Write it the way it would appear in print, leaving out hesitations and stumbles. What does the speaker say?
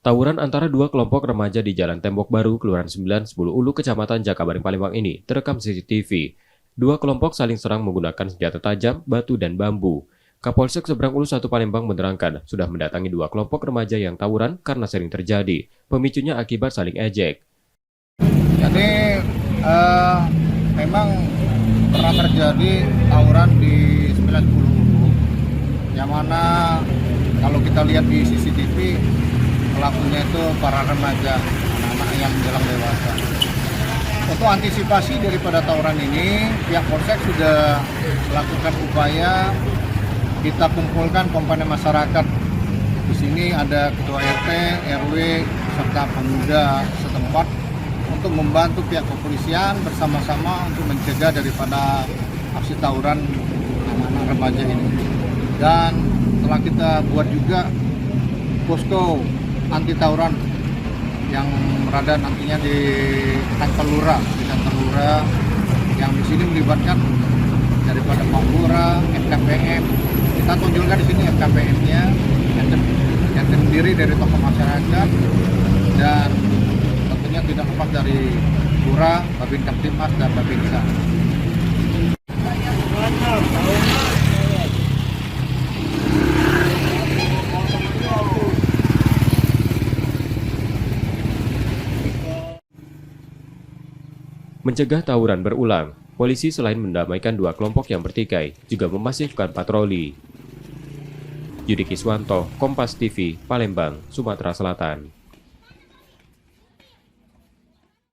Tawuran antara dua kelompok remaja di Jalan Tembok Baru, Kelurahan 9, 10 Ulu, Kecamatan Jakabaring, Palembang ini terekam CCTV. Dua kelompok saling serang menggunakan senjata tajam, batu, dan bambu. Kapolsek Seberang Ulu 1 Palembang menerangkan sudah mendatangi dua kelompok remaja yang tawuran karena sering terjadi. Pemicunya akibat saling ejek. Jadi memang pernah terjadi tawuran di 910 Ulu, yang mana kalau kita lihat di CCTV pelakunya itu para remaja, anak-anak yang menjelang dewasa. Untuk antisipasi daripada tawuran ini, pihak Polsek sudah melakukan upaya kita kumpulkan komponen masyarakat. Di sini ada ketua RT, RW, serta pemuda setempat untuk membantu pihak kepolisian bersama-sama untuk mencegah daripada aksi tawuran anak-anak remaja ini. Dan telah kita buat juga posko anti tawuran yang berada nantinya di kantor lurah, yang di sini melibatkan daripada Pak Lurah, FKPM. Kita tunjukkan di sini FKPM-nya yang terdiri dari tokoh masyarakat dan tentunya tidak lepas dari Lurah, Babin Kamtibmas dan Babinsa. Mencegah tawuran berulang, polisi selain mendamaikan dua kelompok yang bertikai, juga memasifkan patroli. Yudi Kiswanto, Kompas TV, Palembang, Sumatera Selatan.